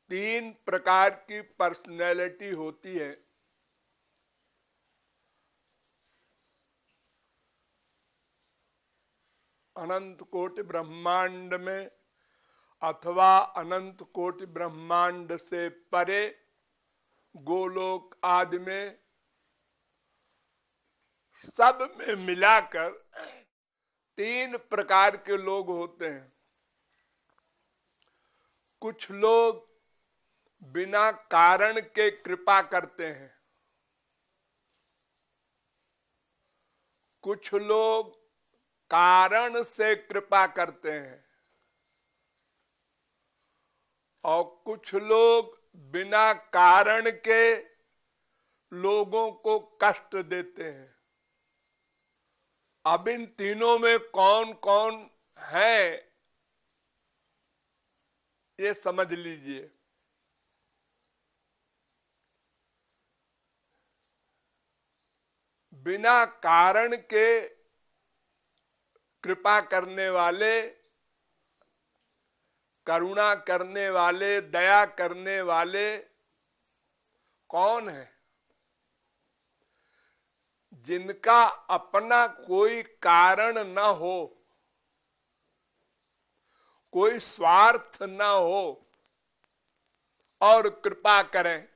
तीन प्रकार की पर्सनैलिटी होती है। अनंत कोटि ब्रह्मांड में अथवा अनंत कोटि ब्रह्मांड से परे गोलोक आदि में, सब में मिलाकर तीन प्रकार के लोग होते हैं। कुछ लोग बिना कारण के कृपा करते हैं, कुछ लोग कारण से कृपा करते हैं, और कुछ लोग बिना कारण के लोगों को कष्ट देते हैं। अब इन तीनों में कौन कौन है ये समझ लीजिए। बिना कारण के कृपा करने वाले, करुणा करने वाले, दया करने वाले कौन है? जिनका अपना कोई कारण न हो, कोई स्वार्थ न हो, और कृपा करें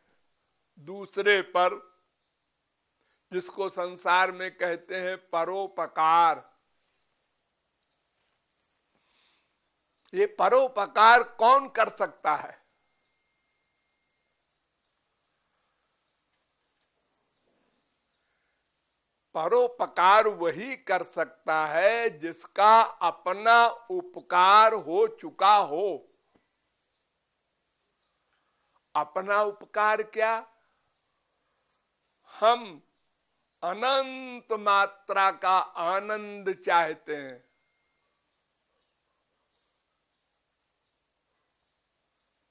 दूसरे पर, जिसको संसार में कहते हैं परोपकार। ये परोपकार कौन कर सकता है? परोपकार वही कर सकता है जिसका अपना उपकार हो चुका हो। अपना उपकार क्या? हम अनंत मात्रा का आनंद चाहते हैं,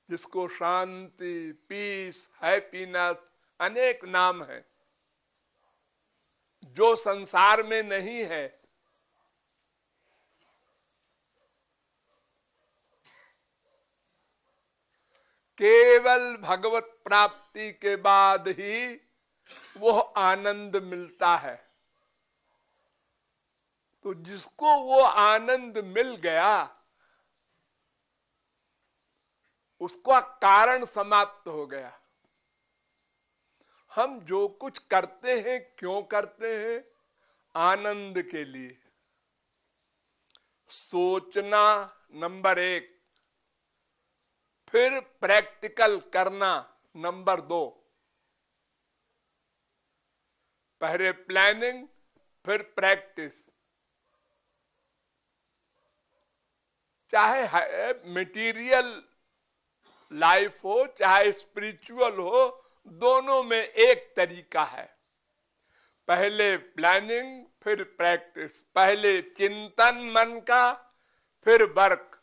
जिसको शांति, पीस, हैप्पीनेस अनेक नाम है, जो संसार में नहीं है। केवल भगवत प्राप्ति के बाद ही वो आनंद मिलता है। तो जिसको वो आनंद मिल गया, उसका कारण समाप्त हो गया। हम जो कुछ करते हैं क्यों करते हैं? आनंद के लिए। सोचना नंबर 1, फिर प्रैक्टिकल करना नंबर 2। पहले प्लानिंग, फिर प्रैक्टिस। चाहे मटेरियल लाइफ हो, चाहे स्पिरिचुअल हो, दोनों में एक तरीका है। पहले प्लानिंग, फिर प्रैक्टिस। पहले चिंतन मन का, फिर वर्क।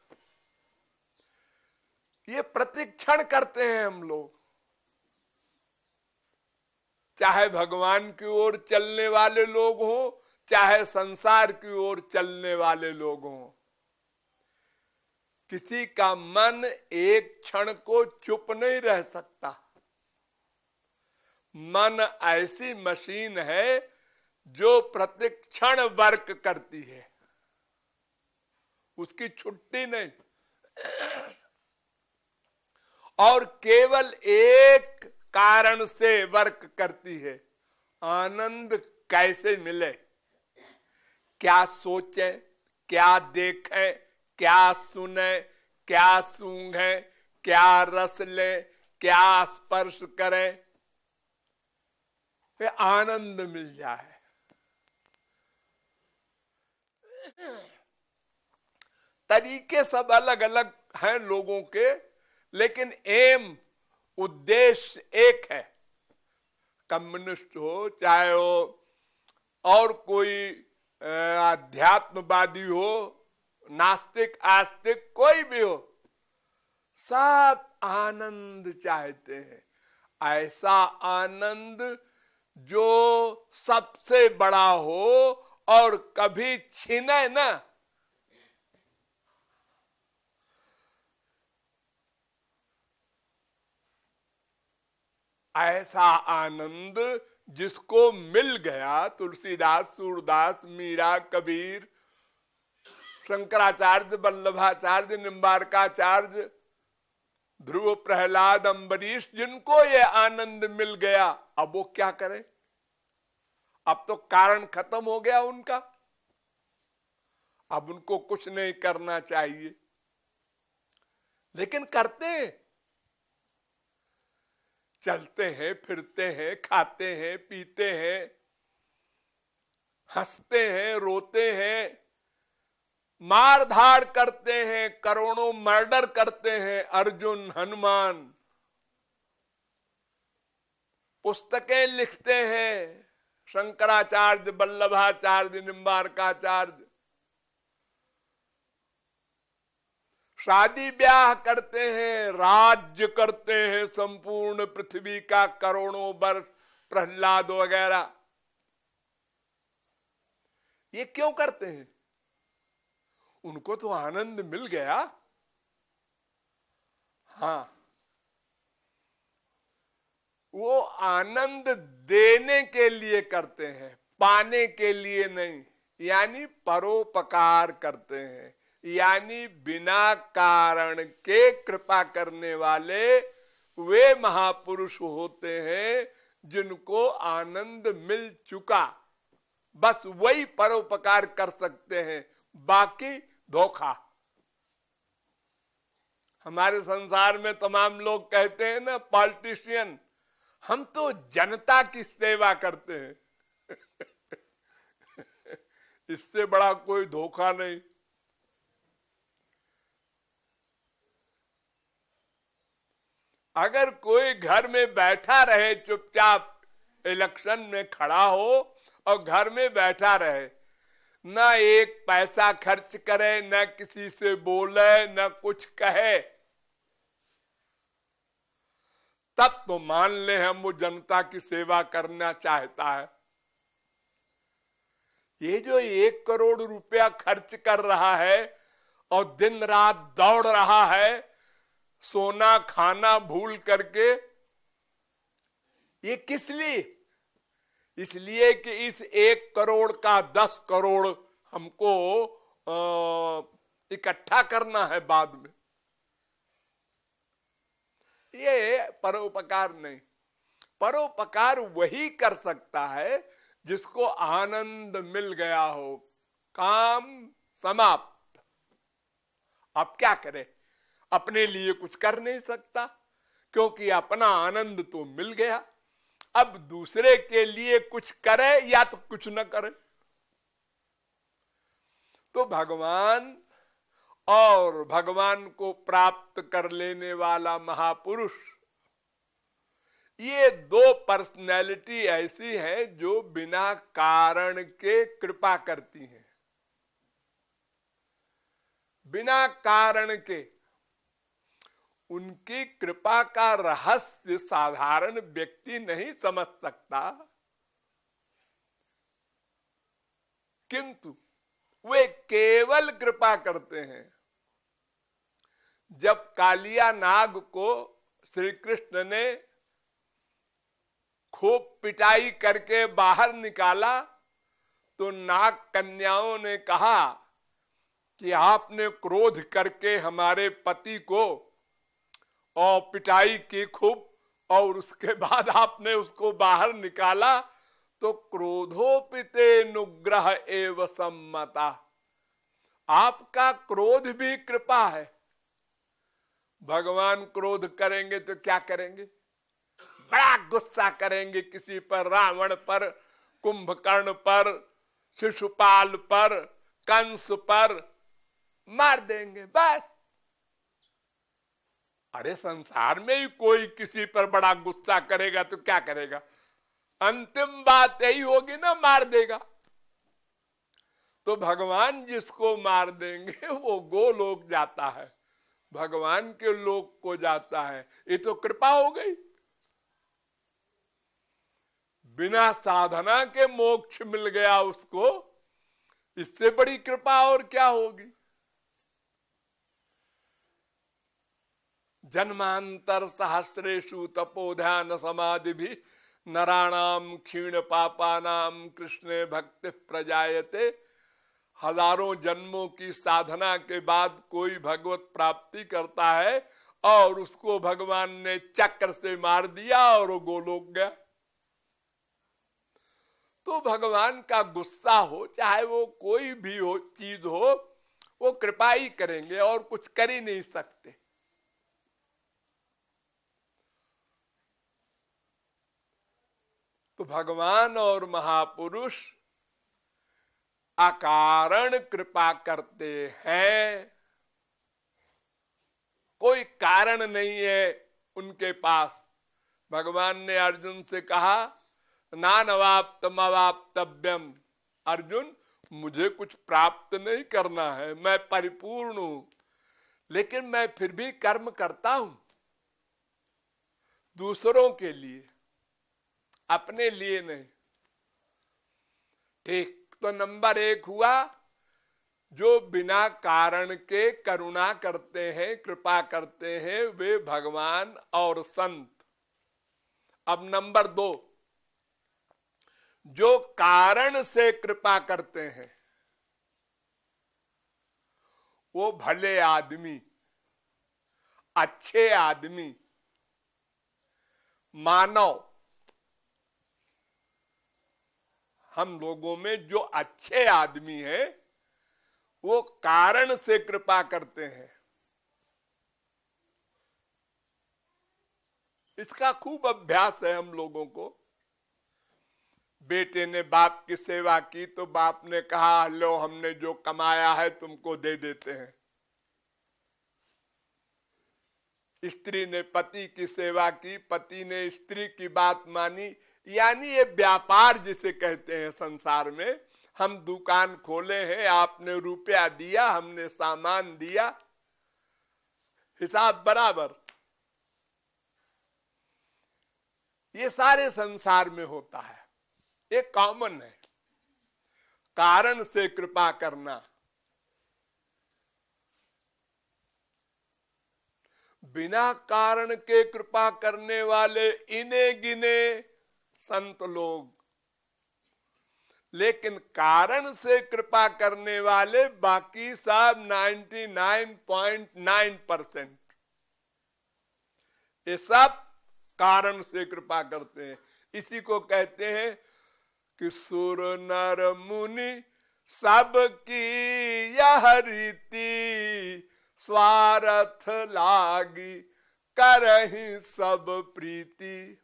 ये प्रतिक्षण करते हैं हम लोग। चाहे भगवान की ओर चलने वाले लोग हों, चाहे संसार की ओर चलने वाले लोग हों, किसी का मन एक क्षण को चुप नहीं रह सकता। मन ऐसी मशीन है जो प्रतिक्षण वर्क करती है, उसकी छुट्टी नहीं। और केवल एक कारण से वर्क करती है। आनंद कैसे मिले? क्या सोचे, क्या देखे, क्या सुने, क्या सूंघे, क्या रस ले, क्या स्पर्श करे, फिर आनंद मिल जाए। तरीके सब अलग अलग हैं लोगों के, लेकिन एम, उद्देश्य एक है। कम्युनिस्ट हो, चाहे हो और कोई अध्यात्मवादी हो, नास्तिक, आस्तिक, कोई भी हो, सब आनंद चाहते हैं। ऐसा आनंद जो सबसे बड़ा हो और कभी छीने ना। ऐसा आनंद जिसको मिल गया, तुलसीदास, सूरदास, मीरा, कबीर, शंकराचार्य, वल्लभाचार्य, निम्बारकाचार्य, ध्रुव, प्रहलाद, अम्बरीश, जिनको ये आनंद मिल गया, अब वो क्या करें? अब तो कारण खत्म हो गया उनका, अब उनको कुछ नहीं करना चाहिए, लेकिन करते हैं। चलते हैं, फिरते हैं, खाते हैं, पीते हैं, हंसते हैं, रोते हैं, मार धाड़ करते हैं, करोड़ों मर्डर करते हैं, अर्जुन, हनुमान, पुस्तकें लिखते हैं, शंकराचार्य, वल्लभाचार्य, निम्बारकाचार्य, शादी ब्याह करते हैं, राज्य करते हैं संपूर्ण पृथ्वी का करोड़ों वर्ष, प्रहलाद वगैरह। ये क्यों करते हैं? उनको तो आनंद मिल गया। हाँ, वो आनंद देने के लिए करते हैं, पाने के लिए नहीं। यानी परोपकार करते हैं, यानी बिना कारण के कृपा करने वाले वे महापुरुष होते हैं जिनको आनंद मिल चुका, बस वही परोपकार कर सकते हैं, बाकी धोखा। हमारे संसार में तमाम लोग कहते हैं ना, पॉलिटिशियन, हम तो जनता की सेवा करते हैं। इससे बड़ा कोई धोखा नहीं। अगर कोई घर में बैठा रहे, चुपचाप इलेक्शन में खड़ा हो और घर में बैठा रहे, ना एक पैसा खर्च करे, ना किसी से बोले, ना कुछ कहे, तब तो मान ले हम वो जनता की सेवा करना चाहता है। ये जो 1 करोड़ रुपया खर्च कर रहा है और दिन रात दौड़ रहा है, सोना खाना भूल करके, ये किस लिए? इसलिए कि इस 1 करोड़ का 10 करोड़ हमको इकट्ठा करना है बाद में। ये परोपकार नहीं। परोपकार वही कर सकता है जिसको आनंद मिल गया हो, काम समाप्त। अब क्या करे? अपने लिए कुछ कर नहीं सकता, क्योंकि अपना आनंद तो मिल गया। अब दूसरे के लिए कुछ करे या तो कुछ न करे। तो भगवान और भगवान को प्राप्त कर लेने वाला महापुरुष, ये 2 पर्सनैलिटी ऐसी है जो बिना कारण के कृपा करती हैं। बिना कारण के उनकी कृपा का रहस्य साधारण व्यक्ति नहीं समझ सकता, किंतु वे केवल कृपा करते हैं। जब कालिया नाग को श्री कृष्ण ने खूब पिटाई करके बाहर निकाला, तो नाग कन्याओं ने कहा कि आपने क्रोध करके हमारे पति को और पिटाई की खूब, और उसके बाद आपने उसको बाहर निकाला, तो क्रोधोपिते नुग्रह एव सम्मता। आपका क्रोध भी कृपा है। भगवान क्रोध करेंगे तो क्या करेंगे? बड़ा गुस्सा करेंगे किसी पर, रावण पर, कुंभकर्ण पर, शिशुपाल पर, कंस पर, मार देंगे बस। अरे संसार में ही कोई किसी पर बड़ा गुस्सा करेगा तो क्या करेगा? अंतिम बात यही होगी ना, मार देगा। तो भगवान जिसको मार देंगे वो गोलोक जाता है, भगवान के लोक को जाता है। ये तो कृपा हो गई। बिना साधना के मोक्ष मिल गया उसको, इससे बड़ी कृपा और क्या होगी? जन्मांतर सहस्रेषु तपोध्यान समाधि भी नराणाम क्षीण पापानाम कृष्णे भक्ति प्रजायते। हजारों जन्मों की साधना के बाद कोई भगवत प्राप्ति करता है और उसको भगवान ने चक्र से मार दिया और वो गोलोक गया। तो भगवान का गुस्सा हो, चाहे वो कोई भी हो चीज हो, वो कृपा ही करेंगे और कुछ कर ही नहीं सकते। तो भगवान और महापुरुष अकारण कृपा करते हैं, कोई कारण नहीं है उनके पास। भगवान ने अर्जुन से कहा नानवाप्तम अवाप्तव्यम, अर्जुन मुझे कुछ प्राप्त नहीं करना है, मैं परिपूर्ण हूं, लेकिन मैं फिर भी कर्म करता हूं दूसरों के लिए, अपने लिए नहीं। ठीक, तो नंबर 1 हुआ जो बिना कारण के करुणा करते हैं, कृपा करते हैं, वे भगवान और संत। अब नंबर 2, जो कारण से कृपा करते हैं, वो भले आदमी, अच्छे आदमी, मानव। हम लोगों में जो अच्छे आदमी हैं वो कारण से कृपा करते हैं। इसका खूब अभ्यास है हम लोगों को। बेटे ने बाप की सेवा की तो बाप ने कहा लो हमने जो कमाया है तुमको दे देते हैं। स्त्री ने पति की सेवा की, पति ने स्त्री की बात मानी, यानी ये व्यापार जिसे कहते हैं संसार में। हम दुकान खोले हैं, आपने रुपया दिया, हमने सामान दिया, हिसाब बराबर। ये सारे संसार में होता है, ये कॉमन है। कारण से कृपा करना, बिना कारण के कृपा करने वाले इने गिने संत लोग, लेकिन कारण से कृपा करने वाले बाकी सब 99.9%। ये सब कारण से कृपा करते हैं। इसी को कहते हैं कि सुर नर मुनि सबकी यह रीति, स्वार्थ लागी करहि सब प्रीति।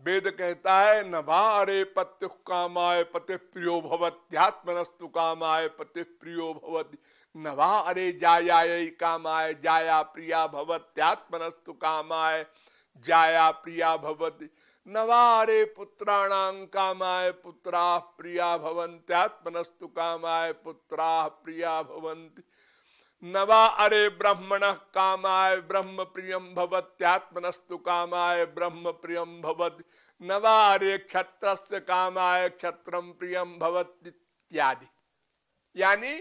वेद कहता है नभारे पत्य कामाय पति प्रियो भवत्यात्मनस्तु कामाय पति प्रियो भवति। नभारे जायायै कामाय जाया प्रिया भवत्यात्मनस्तु कामाय जाया प्रिया भवति। नवारे पुत्राणां कामाय पुत्राः प्रिया भवन्त्यात्मनस्तु कामाय पुत्राः प्रिया भवन्ति। नवा अरे ब्रह्मणः कामाय ब्रह्म प्रियं भवत्यात्मनस्तु कामाय ब्रह्म प्रियं भवति। नवा अरे क्षत्रस्य कामाय क्षत्रं प्रियं भवति इत्यादि। यानी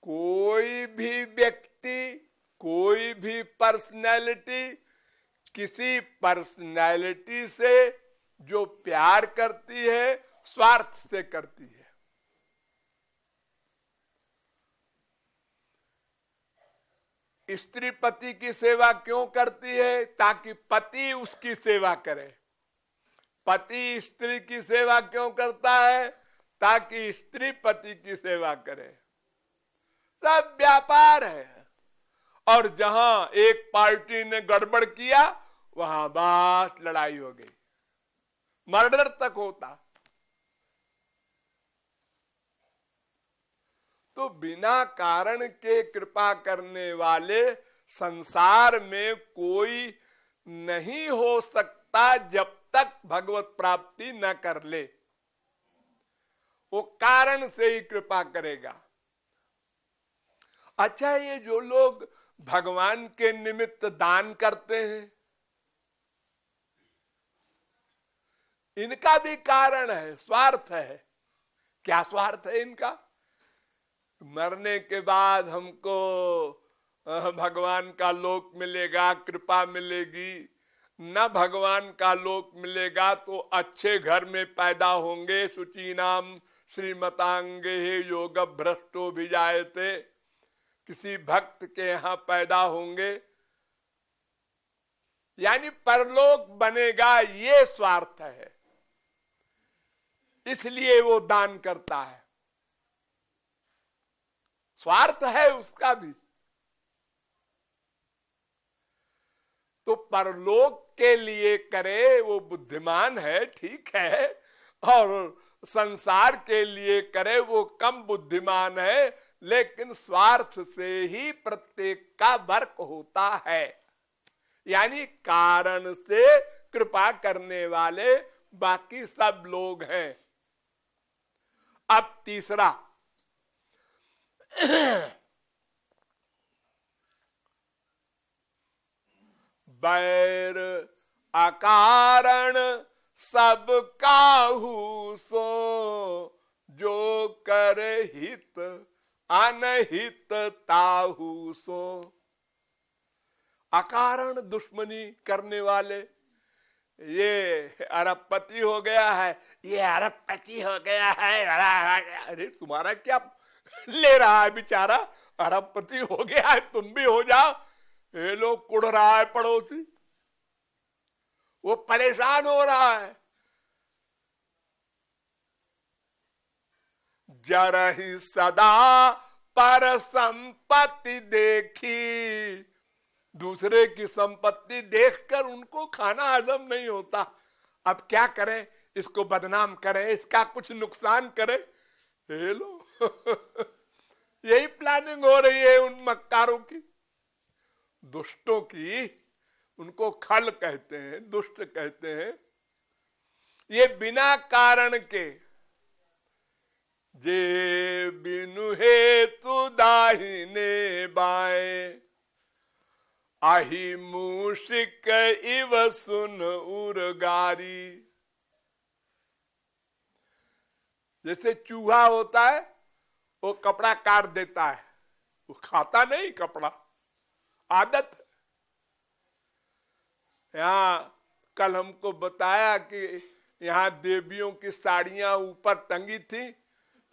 कोई भी व्यक्ति, कोई भी पर्सनैलिटी किसी पर्सनैलिटी से जो प्यार करती है स्वार्थ से करती है। स्त्री पति की सेवा क्यों करती है? ताकि पति उसकी सेवा करे। पति स्त्री की सेवा क्यों करता है? ताकि स्त्री पति की सेवा करे। सब व्यापार है। और जहां एक पार्टी ने गड़बड़ किया वहां बस लड़ाई हो गई, मर्डर तक होता। तो बिना कारण के कृपा करने वाले संसार में कोई नहीं हो सकता जब तक भगवत प्राप्ति न कर ले। वो कारण से ही कृपा करेगा। अच्छा, ये जो लोग भगवान के निमित्त दान करते हैं, इनका भी कारण है, स्वार्थ है। क्या स्वार्थ है इनका? मरने के बाद हमको भगवान का लोक मिलेगा, कृपा मिलेगी, न भगवान का लोक मिलेगा तो अच्छे घर में पैदा होंगे, शुचीनाम श्रीमतांगे योग भ्रष्टो भी जायते, किसी भक्त के यहां पैदा होंगे, यानी परलोक बनेगा, ये स्वार्थ है, इसलिए वो दान करता है। स्वार्थ है उसका भी। तो परलोक के लिए करे वो बुद्धिमान है, ठीक है, और संसार के लिए करे वो कम बुद्धिमान है, लेकिन स्वार्थ से ही प्रत्येक का वर्क होता है, यानी कारण से कृपा करने वाले बाकी सब लोग हैं। अब तीसरा, बैर अकारण सब काहू सो, जो कर हित अनहित ताहू सो। अकारण दुश्मनी करने वाले, ये अरबपति हो गया है, ये अरबपति हो गया है, अरे तुम्हारा क्या ले रहा है बेचारा, अरबपति हो गया है, तुम भी हो जाओ। ये लोग कुड़ रहा है पड़ोसी, वो परेशान हो रहा है। जरहि सदा पर संपत्ति देखी, दूसरे की संपत्ति देखकर उनको खाना हजम नहीं होता। अब क्या करें, इसको बदनाम करें, इसका कुछ नुकसान करें, ये लो यही प्लानिंग हो रही है उन मक्कारों की, दुष्टों की। उनको खल कहते हैं, दुष्ट कहते हैं। ये बिना कारण के, जे बिनु हेतु दाहिने बाएं, आही मूषिक इव सुन उर्गारी। जैसे चूहा होता है, वो कपड़ा काट देता है, वो खाता नहीं कपड़ा, आदत। यहाँ कल हमको बताया कि यहाँ देवियों की साड़ियां ऊपर टंगी थी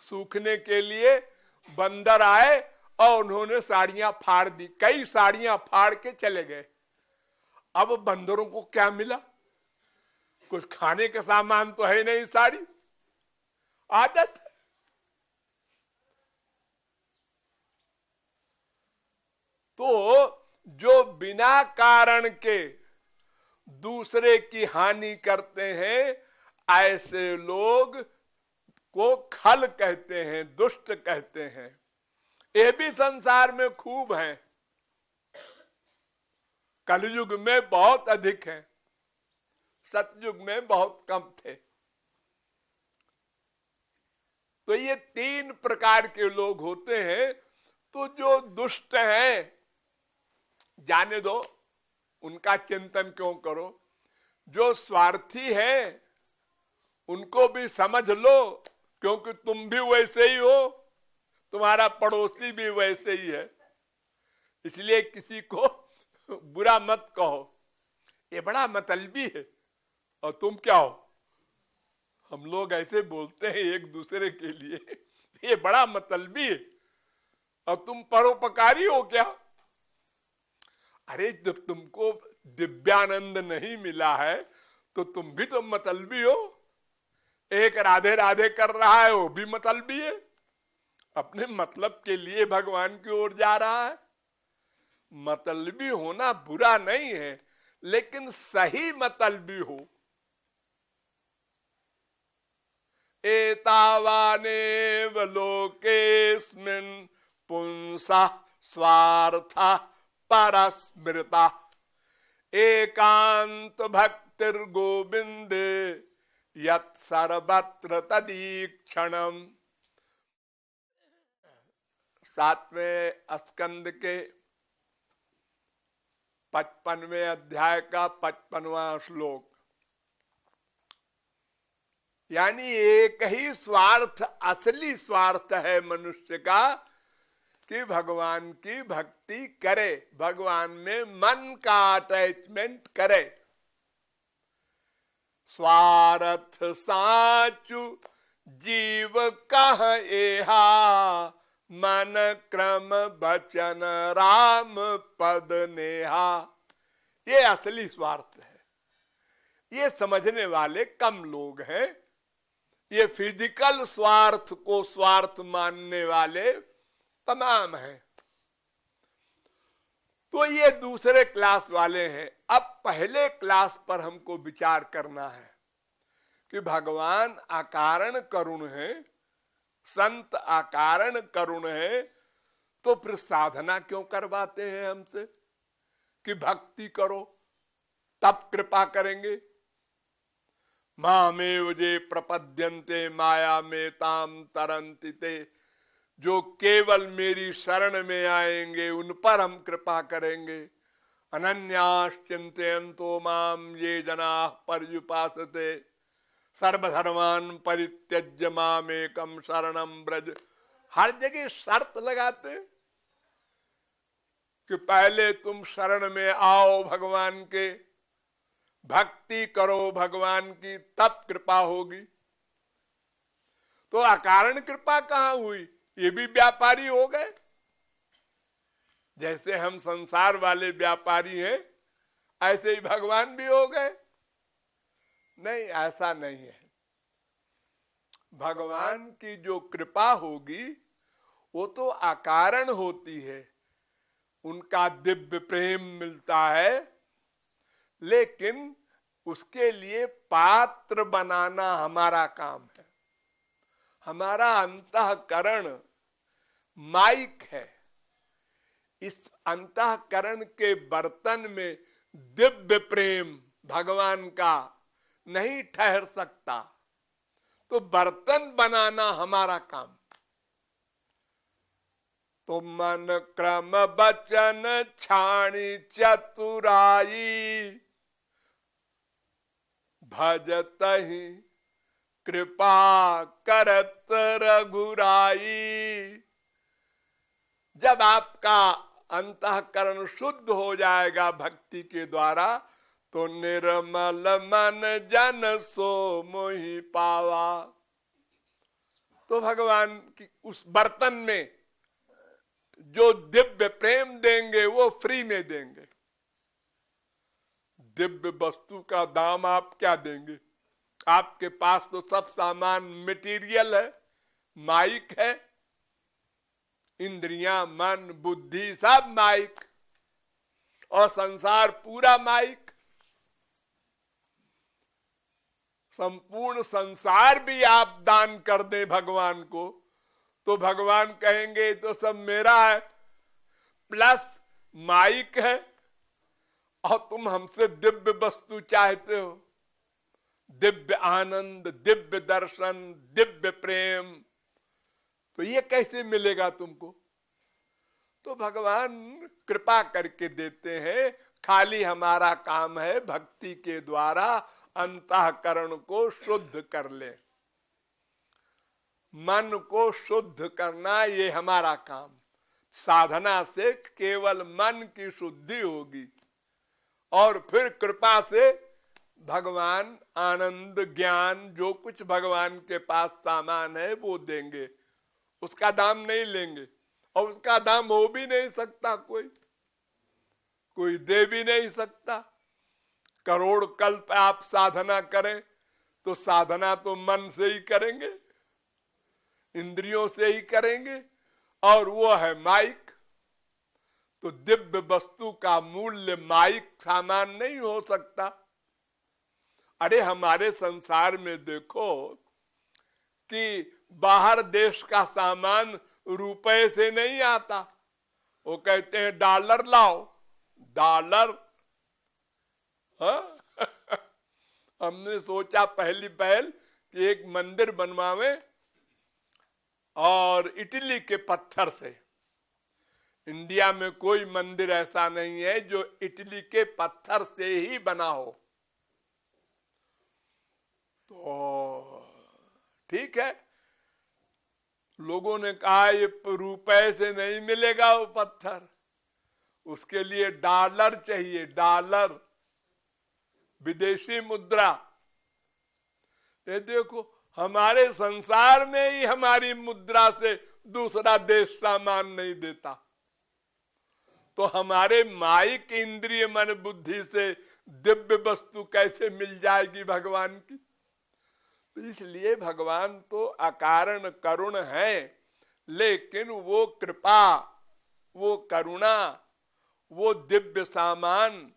सूखने के लिए, बंदर आए और उन्होंने साड़ियां फाड़ दी, कई साड़ियां फाड़ के चले गए। अब बंदरों को क्या मिला, कुछ खाने का सामान तो है नहीं, साड़ी, आदत। तो जो बिना कारण के दूसरे की हानि करते हैं, ऐसे लोग को खल कहते हैं, दुष्ट कहते हैं। ये भी संसार में खूब है, कलयुग में बहुत अधिक है, सतयुग में बहुत कम थे। तो ये तीन प्रकार के लोग होते हैं। तो जो दुष्ट हैं, जाने दो, उनका चिंतन क्यों करो। जो स्वार्थी है उनको भी समझ लो, क्योंकि तुम भी वैसे ही हो, तुम्हारा पड़ोसी भी वैसे ही है, इसलिए किसी को बुरा मत कहो, ये बड़ा मतलबी है, और तुम क्या हो। हम लोग ऐसे बोलते हैं एक दूसरे के लिए, ये बड़ा मतलबी है, और तुम परोपकारी हो क्या। अरे जब तुमको दिव्यानंद नहीं मिला है तो तुम भी तो मतलबी हो। एक राधे राधे कर रहा है, वो भी मतलबी है, अपने मतलब के लिए भगवान की ओर जा रहा है। मतलबी होना बुरा नहीं है, लेकिन सही मतलबी हो। एतावानेव लोकेस्मिन् पुंसा स्वार्था परस्मृता, एकांत भक्तिर गोविंदे यत् सर्वत्र तदीक्षणम। 7वें स्कंद के 55वें अध्याय का 55वां श्लोक। यानी एक ही स्वार्थ, असली स्वार्थ है मनुष्य का, कि भगवान की भक्ति करे, भगवान में मन का अटैचमेंट करे। स्वार्थ साचु जीव कह एहा, मन क्रम बचन राम पद नेहा। ये असली स्वार्थ है, ये समझने वाले कम लोग हैं। ये फिजिकल स्वार्थ को स्वार्थ मानने वाले तमाम हैं। तो ये दूसरे क्लास वाले हैं। अब पहले क्लास पर हमको विचार करना है कि भगवान अकारण करुण है, संत अकारण करुण है, तो फिर साधना क्यों करवाते हैं हमसे कि भक्ति करो तब कृपा करेंगे। मामेव जे प्रपद्यन्ते माया में ताम तरन्ति ते, जो केवल मेरी शरण में आएंगे उन पर हम कृपा करेंगे। अनन्याश्चिन्तयन्तो माम ये जनाः पर्युपासते, सर्वधर्मान् परित्यज्य मामेकं शरणं व्रज। हर जगह शर्त लगाते कि पहले तुम शरण में आओ भगवान के, भक्ति करो भगवान की, तब कृपा होगी। तो अकारण कृपा कहाँ हुई? ये भी व्यापारी हो गए। जैसे हम संसार वाले व्यापारी हैं, ऐसे ही भगवान भी हो गए। नहीं, ऐसा नहीं है। भगवान की जो कृपा होगी वो तो अकारण होती है, उनका दिव्य प्रेम मिलता है, लेकिन उसके लिए पात्र बनाना हमारा काम है। हमारा अंतःकरण माइक है, इस अंतःकरण के बर्तन में दिव्य प्रेम भगवान का नहीं ठहर सकता, तो बर्तन बनाना हमारा काम। तो मन क्रम बचन छाणी चतुराई, भजतहि कृपा करत रघुराई। जब आपका अंतःकरण शुद्ध हो जाएगा भक्ति के द्वारा, तो निर्मल मन जन सो मोहि पावा। तो भगवान की उस बर्तन में जो दिव्य प्रेम देंगे वो फ्री में देंगे। दिव्य वस्तु का दाम आप क्या देंगे? आपके पास तो सब सामान मटेरियल है, माइक है, इंद्रियां, मन, बुद्धि सब माइक, और संसार पूरा माइक। संपूर्ण संसार भी आप दान कर दें भगवान को, तो भगवान कहेंगे तो सब मेरा है, प्लस माइक है, और तुम हमसे दिव्य वस्तु चाहते हो, दिव्य आनंद, दिव्य दर्शन, दिव्य प्रेम, तो ये कैसे मिलेगा तुमको? तो भगवान कृपा करके देते हैं। खाली हमारा काम है भक्ति के द्वारा अंतःकरण को शुद्ध कर ले, मन को शुद्ध करना, ये हमारा काम। साधना से केवल मन की शुद्धि होगी, और फिर कृपा से भगवान आनंद, ज्ञान, जो कुछ भगवान के पास सामान है वो देंगे। उसका दाम नहीं लेंगे, और उसका दाम हो भी नहीं सकता, कोई दे भी नहीं सकता। करोड़ कल्प आप साधना करें तो साधना तो मन से ही करेंगे, इंद्रियों से ही करेंगे, और वो है माइक। तो दिव्य वस्तु का मूल्य माइक सामान नहीं हो सकता। अरे हमारे संसार में देखो कि बाहर देश का सामान रुपए से नहीं आता, वो कहते हैं डॉलर लाओ, डॉलर। हमने सोचा पहली पहल कि एक मंदिर बनवावे, और इटली के पत्थर से। इंडिया में कोई मंदिर ऐसा नहीं है जो इटली के पत्थर से ही बना हो। तो ठीक है, लोगों ने कहा ये रुपए से नहीं मिलेगा वो पत्थर, उसके लिए डॉलर चाहिए, डॉलर, विदेशी मुद्रा। ये देखो हमारे संसार में ही हमारी मुद्रा से दूसरा देश सामान नहीं देता, तो हमारे माइक इंद्रिय मन बुद्धि से दिव्य वस्तु कैसे मिल जाएगी भगवान की। तो इसलिए भगवान तो अकारण करुण है, लेकिन वो कृपा, वो करुणा, वो दिव्य सामान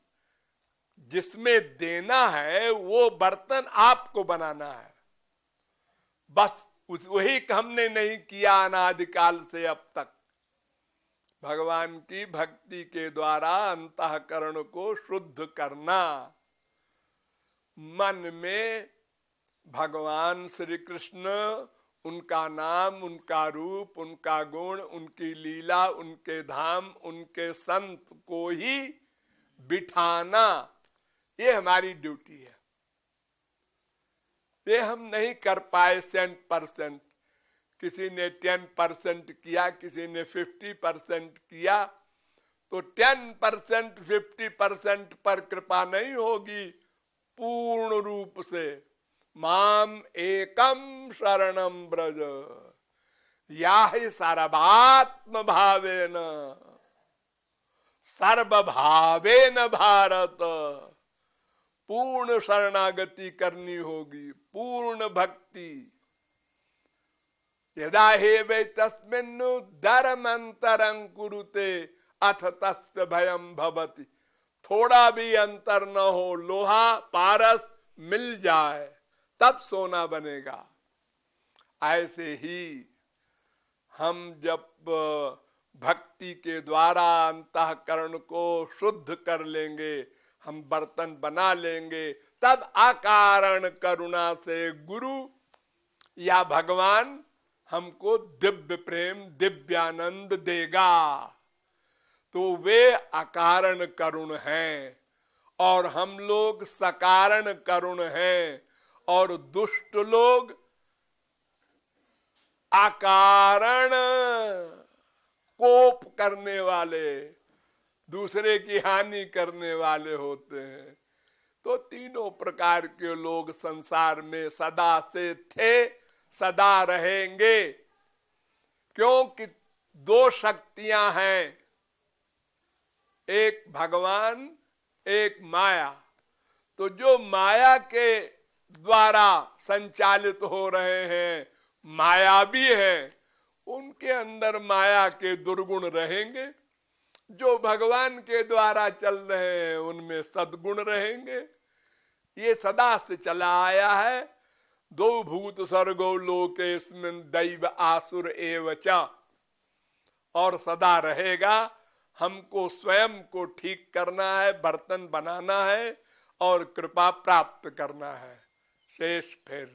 जिसमें देना है, वो बर्तन आपको बनाना है। बस वही हमने नहीं किया अनादिकाल से अब तक। भगवान की भक्ति के द्वारा अंतःकरण को शुद्ध करना, मन में भगवान श्री कृष्ण, उनका नाम, उनका रूप, उनका गुण, उनकी लीला, उनके धाम, उनके संत को ही बिठाना, ये हमारी ड्यूटी है। ये हम नहीं कर पाए 100%, किसी ने 10% किया, किसी ने 50% किया, तो 10% 50% पर कृपा नहीं होगी। पूर्ण रूप से माम एकम शरणम ब्रज याहि सर्वात्म भावेन सर्वभावेन भारत, पूर्ण शरणागति करनी होगी, पूर्ण भक्ति। यदा हे वै तस्मिन् धर्मांतरं कुरुते अथ तस्य भयं भवति। थोड़ा भी अंतर न हो, लोहा पारस मिल जाए तब सोना बनेगा। ऐसे ही हम जब भक्ति के द्वारा अंतःकरण को शुद्ध कर लेंगे, हम बर्तन बना लेंगे, तब अकारण करुणा से गुरु या भगवान हमको दिव्य प्रेम, दिव्यानंद देगा। तो वे अकारण करुण हैं और हम लोग सकारण करुण हैं, और दुष्ट लोग अकारण कोप करने वाले, दूसरे की हानि करने वाले होते हैं। तो तीनों प्रकार के लोग संसार में सदा से थे, सदा रहेंगे, क्योंकि दो शक्तियां हैं, एक भगवान, एक माया। तो जो माया के द्वारा संचालित हो रहे हैं, मायावी हैं, उनके अंदर माया के दुर्गुण रहेंगे। जो भगवान के द्वारा चल रहे हैं, उनमें सद्गुण रहेंगे। ये सदा से चला आया है। दो भूत सर्गो लोकेस्मिन् दैव आसुर एव च, और सदा रहेगा। हमको स्वयं को ठीक करना है, बर्तन बनाना है और कृपा प्राप्त करना है। शेष फिर